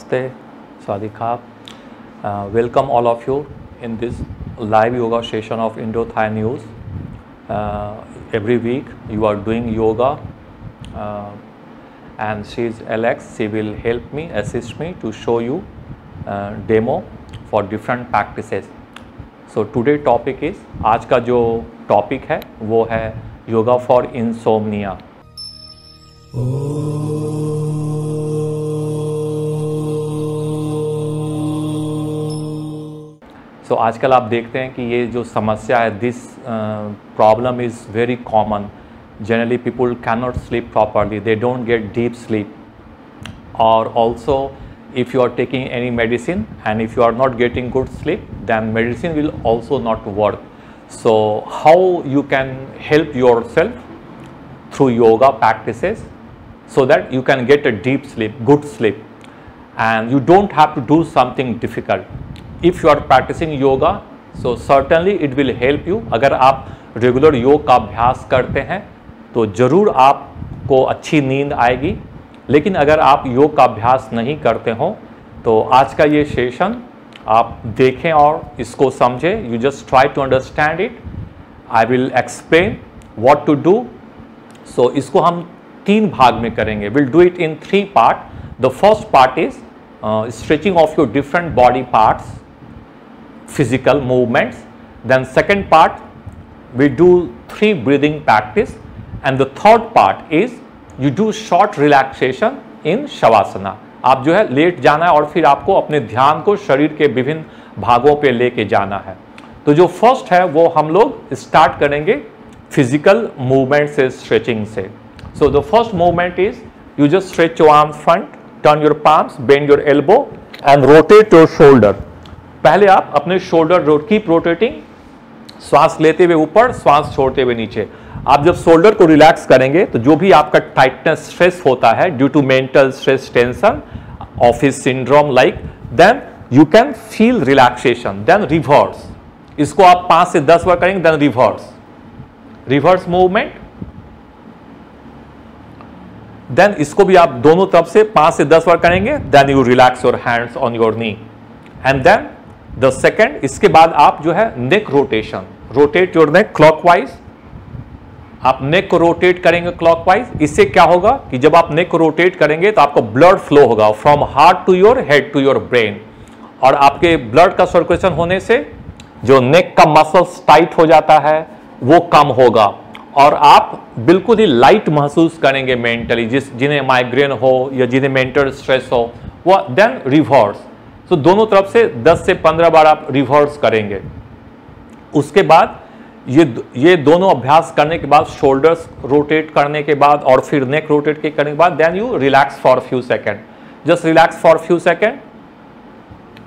Namaste, Sadikap. Welcome all of you in this live yoga session of Indo-Thai News. Every week you are doing yoga and she is Alex. She will help me, assist me to show you demo for different practices. So today topic is, आज का जो topic है वो है yoga for insomnia. So आजकल आप देखते हैं कि ये जो समस्या है, this problem is very common. Generally people cannot sleep properly, they don't get deep sleep, or also if you are taking any medicine and if you are not getting good sleep, then medicine will also not work. So how you can help yourself through yoga practices so that you can get a deep sleep, good sleep, and you don't have to do something difficult. If you are practicing yoga, so certainly it will help you. अगर आप regular योग का अभ्यास करते हैं तो ज़रूर आपको अच्छी नींद आएगी, लेकिन अगर आप योग का अभ्यास नहीं करते हो तो आज का ये सेशन आप देखें और इसको समझें. You just try to understand it. I will explain what to do. So इसको हम 3 भाग में करेंगे. Will do it in 3 part. The first part is stretching of your different body parts, physical movements. Then second part we do 3 breathing practice, and the third part is you do short relaxation in shavasana. आप जो है late जाना है और फिर आपको अपने ध्यान को शरीर के विभिन्न भागों पे लेके जाना है. तो जो फर्स्ट है वो हम लोग स्टार्ट करेंगे फिजिकल मूवमेंट से, स्ट्रेचिंग से. So the first movement is you just stretch your arms front, turn your palms, bend your elbow and rotate your shoulder. पहले आप अपने शोल्डर कीप रोटेटिंग, श्वास लेते हुए ऊपर, श्वास छोड़ते हुए नीचे. आप जब शोल्डर को रिलैक्स करेंगे तो जो भी आपका टाइटनेस, स्ट्रेस होता है due to mental stress, tension, office syndrome like, then you can feel relaxation. Then reverse, इसको आप 5 से 10 बार करेंगे. Then reverse movement. देन इसको भी आप दोनों तरफ से 5 से 10 बार करेंगे. Then you relax your hands on your knee. And then the second, इसके बाद आप जो है neck rotation, rotate your neck clockwise. आप नेक को रोटेट करेंगे क्लॉकवाइज. इससे क्या होगा कि जब आप नेक को रोटेट करेंगे तो आपको ब्लड फ्लो होगा from heart to your head to your brain, और आपके ब्लड का सर्कुलेशन होने से जो नेक का मसल्स टाइट हो जाता है वो कम होगा, और आप बिल्कुल ही लाइट महसूस करेंगे मेंटली. जिन्हें माइग्रेन हो या जिन्हें मेंटल स्ट्रेस हो वो. Then reverse. तो दोनों तरफ से 10 से 15 बार आप रिवर्स करेंगे. उसके बाद ये दोनों अभ्यास करने के बाद, शोल्डर्स रोटेट करने के बाद और फिर नेक रोटेट करने के बाद, then you relax for few second. Just relax for few second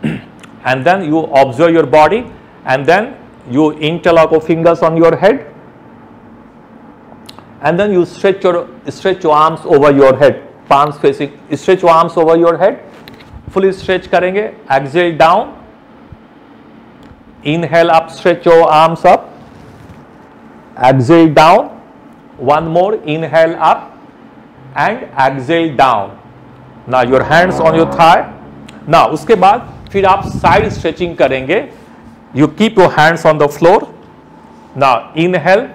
and then you observe your body, and then you interlock your fingers on your head, and then you stretch your arms over your head, palms facing. Stretch your arms over your head. Fully stretch करेंगे. Exhale down, inhale up, stretch your arms up, exhale down. One more, inhale up and exhale down. Now your hands on your thigh. Now उसके बाद फिर आप side stretching करेंगे. You keep your hands on the floor. Now inhale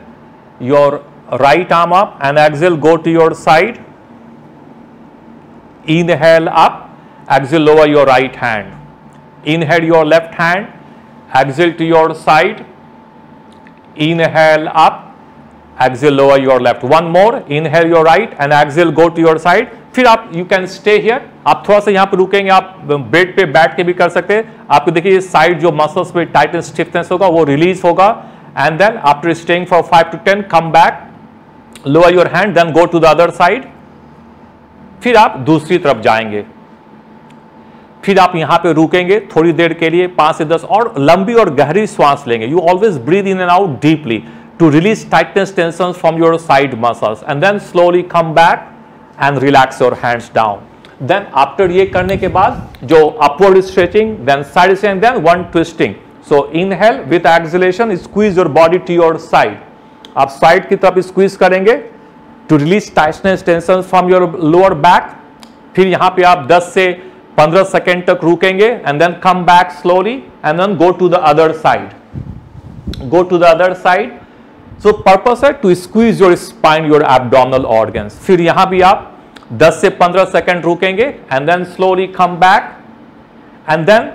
your right arm up and exhale go to your side. Inhale up, exhale lower your right hand. Inhale your left hand, exhale to your side. Inhale up, exhale lower your left. One more, inhale your right and exhale go to your side. फिर आप you can stay here. आप थोड़ा सा यहाँ पे रुकेंगे. आप bed पे बैठ के भी कर सकते हैं. आपको देखिए ये साइड जो मसल्स पे टाइटन स्टिफनेस होगा वो रिलीज होगा. And then after staying for 5 to 10 come back, lower your hand, then go to the other side. फिर आप दूसरी तरफ जाएंगे. फिर आप यहां पे रुकेंगे थोड़ी देर के लिए, 5 से 10, और लंबी और गहरी श्वास लेंगे. You always breathe in and out deeply to release tightness, tension from your side muscles, and then slowly come back and relax your hands down. Then after ये करने के बाद जो upward stretching, then side stretching, then one twisting. So inhale with exhalation, squeeze your body to your side. आप side की तरफ squeeze करेंगे to release tightness, tension from your lower back. फिर यहां पे आप 10 से 15 सेकेंड तक रुकेंगे and then come back slowly and then go to the other side, go to the other side. So purpose है to squeeze your spine, your abdominal organs. फिर यहां भी आप 10 से 15 सेकेंड रुकेंगे and then slowly come back and then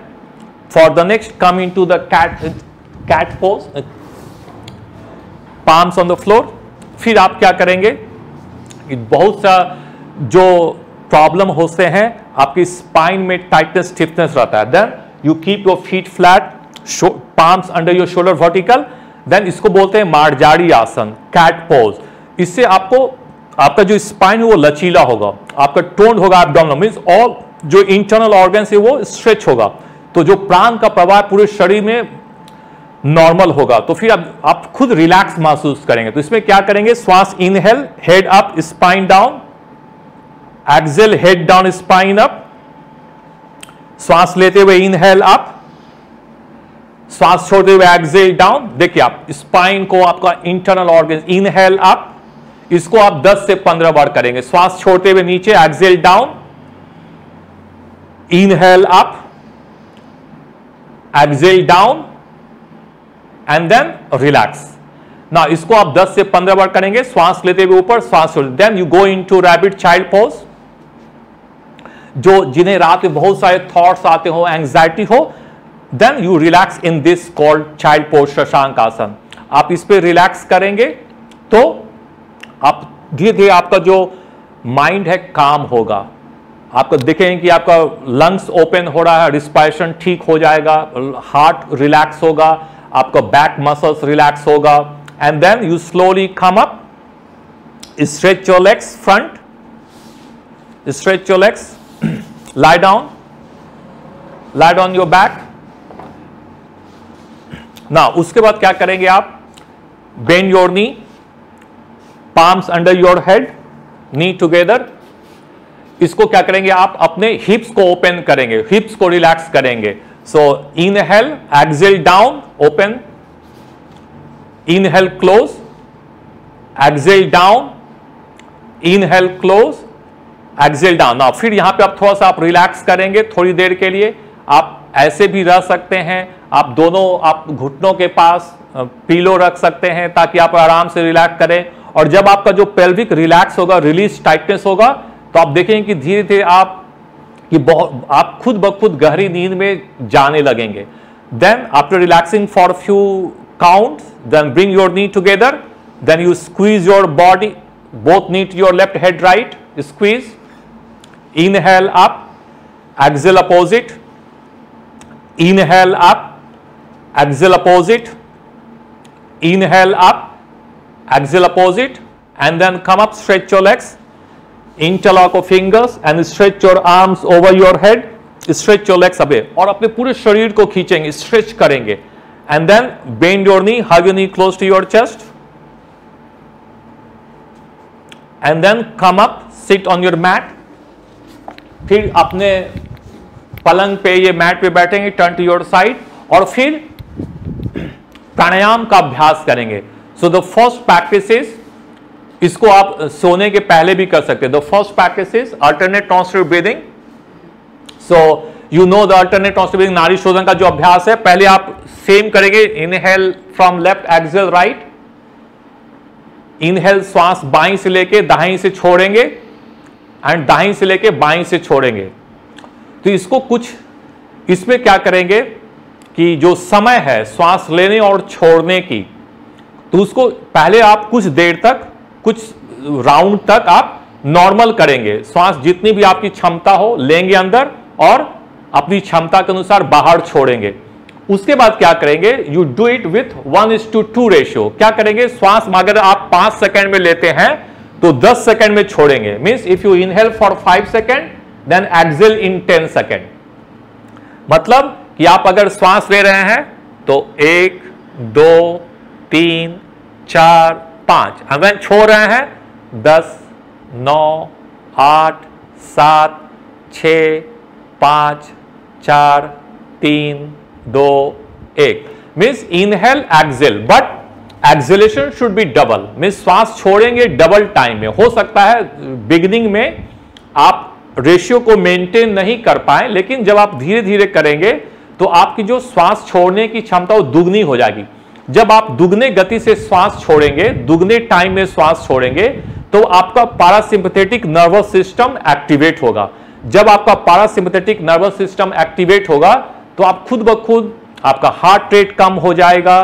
for the next come into the cat pose, palms on the floor. फिर आप क्या करेंगे, बहुत सा जो प्रॉब्लम होते हैं आपकी स्पाइन में टाइटनेस स्टिफनेस रहता है, then you keep your feet flat, palms under your shoulder vertical, then इसको बोलते हैं मार्जारी आसन, कैट पोज। इससे आपको आपका जो स्पाइन है वो लचीला होगा, आपका टोन होगा, एब्डोमिनल मींस ऑल जो इंटरनल ऑर्गन्स है वो स्ट्रेच होगा, तो जो प्राण का प्रवाह पूरे शरीर में नॉर्मल होगा। तो फिर आप खुद रिलैक्स महसूस करेंगे। तो इसमें क्या करेंगे, श्वास inhale, head up, spine down, exhale, head down, spine up. श्वास लेते हुए इनहेल अप, श्वास छोड़ते हुए एक्सेल डाउन। देखिए आप स्पाइन को, आपका इंटरनल ऑर्गन, इनहेल अप, इसको आप 10 से 15 बार करेंगे। श्वास छोड़ते हुए नीचे, exhale down, inhale up, exhale down and then relax. ना इसको आप 10 से 15 बार करेंगे, श्वास लेते हुए ऊपर, श्वास छोड़, then you go into rabbit child pose. जो जिन्हें रात में बहुत सारे थॉट्स आते हो, एंजाइटी हो, then you relax in this called child pose, Shashank asana. आप इस पे रिलैक्स करेंगे तो आप धीरे धीरे आपका जो माइंड है काम होगा। आपको देखेंगे कि आपका लंग्स ओपन हो रहा है, रिस्पायरेशन ठीक हो जाएगा, हार्ट रिलैक्स होगा, आपका बैक मसल्स रिलैक्स होगा and then you slowly come up, stretch your legs front, stretch your legs, lie down your back। ना उसके बाद क्या करेंगे आप, bend your knee, palms under your head, knee together। इसको क्या करेंगे आप, अपने हिप्स को ओपन करेंगे, हिप्स को रिलैक्स करेंगे। So inhale, exhale down, open, inhale close, exhale down, inhale close, exhale down. Now फिर यहां पे आप थोड़ा सा आप रिलैक्स करेंगे थोड़ी देर के लिए। आप ऐसे भी रह सकते हैं, आप दोनों आप घुटनों के पास पीलो रख सकते हैं ताकि आप आराम से रिलैक्स करें। और जब आपका जो पेल्विक रिलैक्स होगा, रिलीज टाइटनेस होगा, तो आप देखेंगे कि धीरे धीरे आप खुद ब खुद गहरी नींद में जाने लगेंगे। Then after relaxing for few counts, then bring your knee together, then you squeeze your body, both knee to your left head, right, squeeze, inhale up, exhale opposite, inhale up, exhale opposite, inhale up, exhale opposite, and then come up, stretch your legs, interlock your fingers and stretch your arms over your head, stretch your legs away, और अपने पूरे शरीर को खींचेंगे, stretch करेंगे, and then bend your knee, hug your knee close to your chest, and then come up, sit on your mat। फिर अपने पलंग पे, ये मैट पे बैठेंगे, टर्न टू योर साइड, और फिर प्राणायाम का अभ्यास करेंगे। So the first practice is, इसको आप सोने के पहले भी कर सकते हैं। The first practice is alternate nostril breathing. So you know the alternate nostril breathing, नाड़ी शोधन का जो अभ्यास है, पहले आप सेम करेंगे, inhale from left, exhale right, inhale श्वास बाईं से लेके दाहिनी से छोड़ेंगे एंड दाहिनी से लेके बाईं से छोड़ेंगे। तो इसको कुछ, इसमें क्या करेंगे कि जो समय है श्वास लेने और छोड़ने की, तो उसको पहले आप कुछ देर तक, कुछ राउंड तक आप नॉर्मल करेंगे। श्वास जितनी भी आपकी क्षमता हो लेंगे अंदर और अपनी क्षमता के अनुसार बाहर छोड़ेंगे। उसके बाद क्या करेंगे, you do it with 1:2 ratio. क्या करेंगे, श्वास अगर आप 5 सेकेंड में लेते हैं तो 10 सेकेंड में छोड़ेंगे। Means if you inhale for 5 second then exhale in 10 second. मतलब कि आप अगर श्वास ले रहे हैं तो 1 2 3 4 5, अगर छोड़ रहे हैं 10 9 8 7 6 5 4 3 2 1। Means inhale exhale, but acceleration should be double. Means श्वास छोड़ेंगे डबल टाइम में। हो सकता है बिगिनिंग में आप रेशियो को मेंटेन नहीं कर पाए, लेकिन जब आप धीरे धीरे करेंगे तो आपकी जो श्वास छोड़ने की क्षमता वो दुगनी हो जाएगी। जब आप दुगने गति से श्वास छोड़ेंगे, दुगने टाइम में श्वास छोड़ेंगे, तो आपका पैरासिम्पैथेटिक नर्वस सिस्टम एक्टिवेट होगा। जब आपका पैरासिम्पैथेटिक नर्वस सिस्टम एक्टिवेट होगा तो आप खुद ब खुद, आपका हार्ट रेट कम हो जाएगा,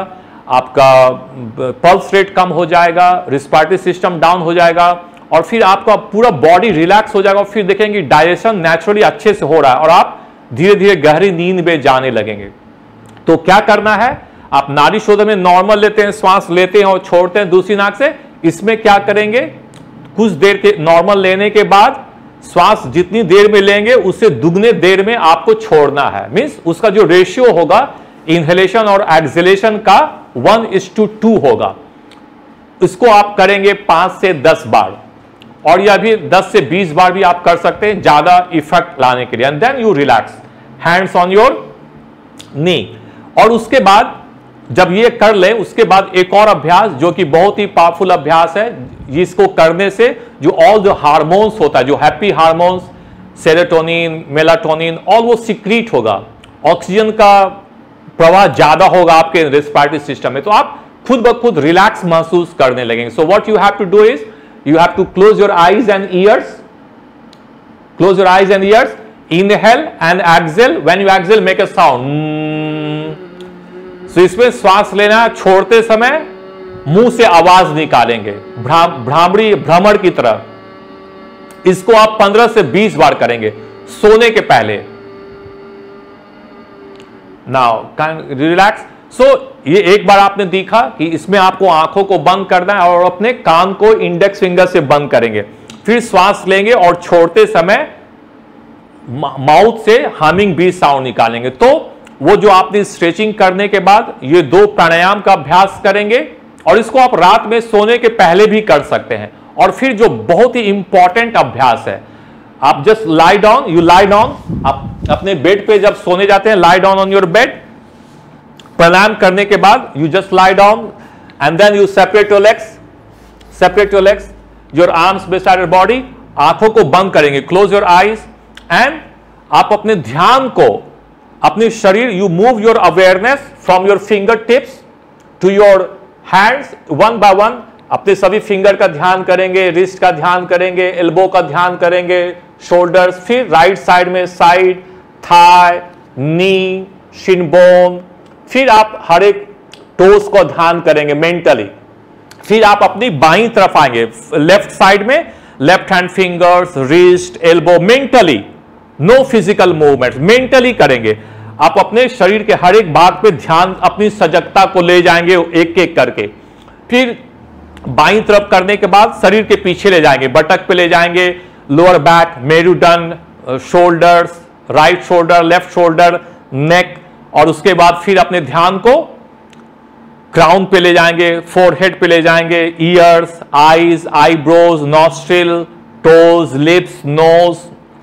आपका पल्स रेट कम हो जाएगा, रिस्पायरेटरी सिस्टम डाउन हो जाएगा, और फिर आपका पूरा बॉडी रिलैक्स हो जाएगा। और फिर देखेंगे डाइजेशन नेचुरली अच्छे से हो रहा है और आप धीरे धीरे गहरी नींद में जाने लगेंगे। तो क्या करना है, आप नाड़ी शोधन में नॉर्मल लेते हैं, श्वास लेते हैं और छोड़ते हैं दूसरी नाक से। इसमें क्या करेंगे, कुछ देर के नॉर्मल लेने के बाद श्वास जितनी देर में लेंगे उससे दुगने देर में आपको छोड़ना है। मींस उसका जो रेशियो होगा इनहेलेशन और एक्सहेलेशन का 1:2 होगा। इसको आप करेंगे 5 से 10 बार, और यह भी 10 से 20 बार भी आप कर सकते हैं ज्यादा इफेक्ट लाने के लिए। And then you relax, hands on your knee. और उसके बाद जब ये कर ले, उसके बाद एक और अभ्यास जो कि बहुत ही पावरफुल अभ्यास है, जिसको करने से जो ऑल जो हार्मोन्स होता है, जो happy hormones, serotonin, melatonin, all वो सिक्रीट होगा, ऑक्सीजन का प्रवाह ज्यादा होगा आपके रेस्पिरेटरी सिस्टम में, तो आप खुद ब खुद रिलैक्स महसूस करने लगेंगे। So what you have to do is you have to close your eyes and ears, close your eyes and ears, inhale and exhale. When you exhale, make a sound. So इसमें श्वास लेना, छोड़ते समय मुंह से आवाज निकालेंगे भ्रमर की तरह। इसको आप 15 से 20 बार करेंगे सोने के पहले। Now relax. सो ये एक बार आपने देखा कि इसमें आपको आंखों को बंद करना है और अपने कान को इंडेक्स फिंगर से बंद करेंगे, फिर श्वास लेंगे और छोड़ते समय माउथ से हमिंग बीट साउंड निकालेंगे। तो वो जो आपने स्ट्रेचिंग करने के बाद ये 2 प्राणायाम का अभ्यास करेंगे, और इसको आप रात में सोने के पहले भी कर सकते हैं। और फिर जो बहुत ही इंपॉर्टेंट अभ्यास है, आप just lie down, you lie down, आप अपने बेड पे जब सोने जाते हैं, lie down on your bed. Pranayama करने के बाद you just lie down and then you separate your legs, your arms beside your body. आंखों को बंद करेंगे, क्लोज योर आईज, एंड आप अपने ध्यान को, अपने शरीर, you move your awareness from your finger tips to your hands one by one. अपने सभी फिंगर का ध्यान करेंगे, रिस्ट का ध्यान करेंगे, एल्बो का ध्यान करेंगे, शोल्डर्स, फिर राइट साइड में साइड, थाई, नी, शिन बोन, फिर आप हर एक टोस को ध्यान करेंगे मेंटली। फिर आप अपनी बाईं तरफ आएंगे, लेफ्ट साइड में left hand fingers, wrist, elbow, mentally, no physical movement, mentally करेंगे। आप अपने शरीर के हर एक भाग पे ध्यान, अपनी सजगता को ले जाएंगे एक एक करके। फिर बाईं तरफ करने के बाद शरीर के पीछे ले जाएंगे, बटक पे ले जाएंगे, लोअर बैक, मेरुदंड, shoulders, right shoulder, left shoulder, neck, और उसके बाद फिर अपने ध्यान को क्राउन पे ले जाएंगे, फोरहेड पे ले जाएंगे, ears, eyes, eyebrows, nostril, toes, lips, nose,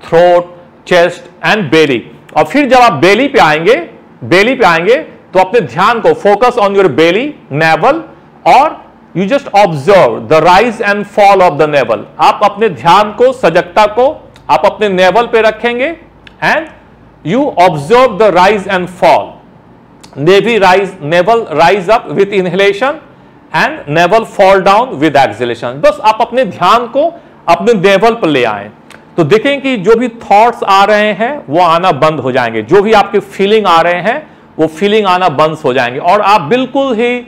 throat, chest and belly. और फिर जब आप बेली पे आएंगे तो अपने ध्यान को focus on your belly, navel, और you just observe the rise and fall of the navel. आप अपने ध्यान को, सजगता को आप अपने नेवल पे रखेंगे, and you observe the rise and fall. Navel rise up with inhalation and navel fall down with exhalation. बस आप अपने ध्यान को अपने नेवल पर ले आएं, तो देखें कि जो भी थॉट्स आ रहे हैं वो आना बंद हो जाएंगे, जो भी आपके फीलिंग आ रहे हैं वो फीलिंग आना बंद हो जाएंगे, और आप बिल्कुल ही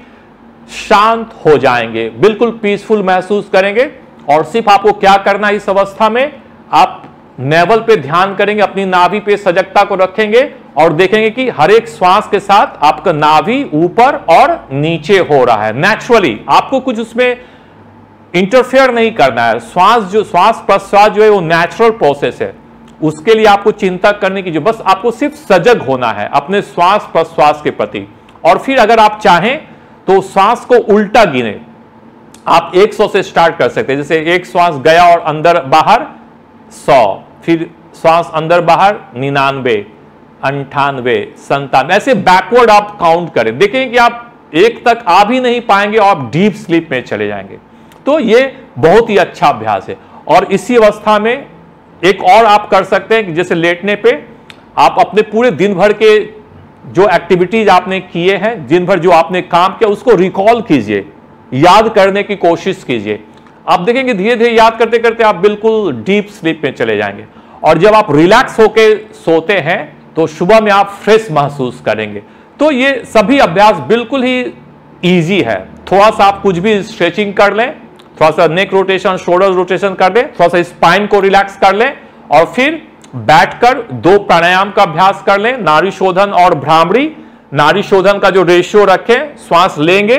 शांत हो जाएंगे, बिल्कुल पीसफुल महसूस करेंगे। और सिर्फ आपको क्या करना है इस अवस्था में, आप नेवल पे ध्यान करेंगे, अपनी नाभि पे सजगता को रखेंगे, और देखेंगे कि हर एक श्वास के साथ आपका नाभि ऊपर और नीचे हो रहा है नेचुरली। आपको कुछ उसमें इंटरफेयर नहीं करना है। श्वास प्रश्वास जो है वो नेचुरल प्रोसेस है, उसके लिए आपको चिंता करने की, जो बस आपको सिर्फ सजग होना है अपने श्वास प्रश्वास के प्रति। और फिर अगर आप चाहें तो श्वास को उल्टा गिने, आप 100 से स्टार्ट कर सकते हैं। जैसे एक श्वास गया और अंदर बाहर 100, फिर श्वास अंदर बाहर 99, 98, 97, ऐसे बैकवर्ड आप काउंट करें। देखें कि आप 1 तक आ भी नहीं पाएंगे और आप डीप स्लीप में चले जाएंगे। तो ये बहुत ही अच्छा अभ्यास है। और इसी अवस्था में एक और आप कर सकते हैं कि जैसे लेटने पे आप अपने पूरे दिन भर के जो एक्टिविटीज आपने किए हैं, दिन भर जो आपने काम किया, उसको रिकॉल कीजिए, याद करने की कोशिश कीजिए। आप देखेंगे धीरे धीरे याद करते करते आप बिल्कुल डीप स्लीप में चले जाएंगे। और जब आप रिलैक्स होके सोते हैं तो सुबह में आप फ्रेश महसूस करेंगे। तो ये सभी अभ्यास बिल्कुल ही इजी है। थोड़ा सा आप कुछ भी स्ट्रेचिंग कर लें, थोड़ा सा नेक रोटेशन, शोल्डर रोटेशन कर लें, थोड़ा सा स्पाइन को रिलैक्स कर लें और फिर बैठकर 2 प्राणायाम का अभ्यास कर लें, नाड़ी शोधन और भ्रामरी। नाड़ी शोधन का जो रेशियो रखें, श्वास लेंगे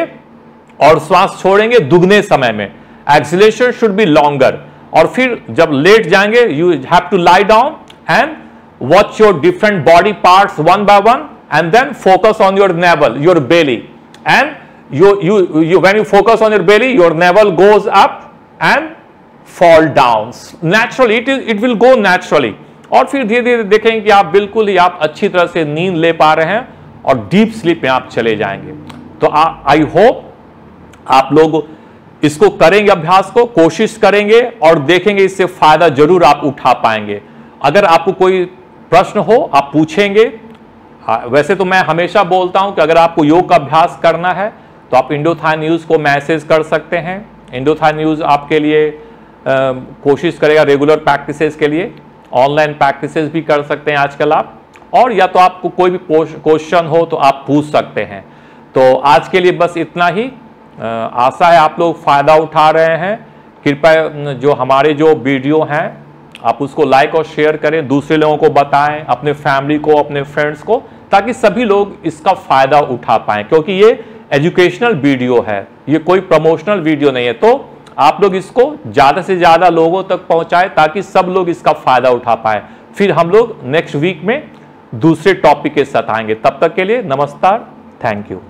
और श्वास छोड़ेंगे दुगने समय में, एक्सलेशन शुड बी लॉन्गर। और फिर जब लेट जाएंगे you have to lie down and watch your different body parts one by one and then focus on your navel, your belly, and when you focus on your belly, your navel goes up and fall down naturally. It will go naturally. और फिर धीरे धीरे देखेंगे कि आप बिल्कुल ही आप अच्छी तरह से नींद ले पा रहे हैं और डीप स्लीप में आप चले जाएंगे। तो आई होप आप लोग इसको करेंगे, अभ्यास को कोशिश करेंगे और देखेंगे इससे फायदा जरूर आप उठा पाएंगे। अगर आपको कोई प्रश्न हो आप पूछेंगे। वैसे तो मैं हमेशा बोलता हूं कि अगर आपको योग का अभ्यास करना है तो आप इंडोथाई न्यूज़ को मैसेज कर सकते हैं। इंडोथाई न्यूज़ आपके लिए कोशिश करेगा रेगुलर प्रैक्टिसेस के लिए, ऑनलाइन प्रैक्टिसेस भी कर सकते हैं आजकल आप, और या तो आपको कोई भी क्वेश्चन हो तो आप पूछ सकते हैं। तो आज के लिए बस इतना ही। आशा है आप लोग फ़ायदा उठा रहे हैं। कृपया जो हमारे जो वीडियो हैं आप उसको लाइक और शेयर करें, दूसरे लोगों को बताएं, अपने फैमिली को, अपने फ्रेंड्स को, ताकि सभी लोग इसका फ़ायदा उठा पाएं। क्योंकि ये एजुकेशनल वीडियो है, ये कोई प्रमोशनल वीडियो नहीं है। तो आप लोग इसको ज़्यादा से ज़्यादा लोगों तक पहुंचाएं ताकि सब लोग इसका फ़ायदा उठा पाएं। फिर हम लोग नेक्स्ट वीक में दूसरे टॉपिक के साथ आएंगे। तब तक के लिए नमस्कार, थैंक यू।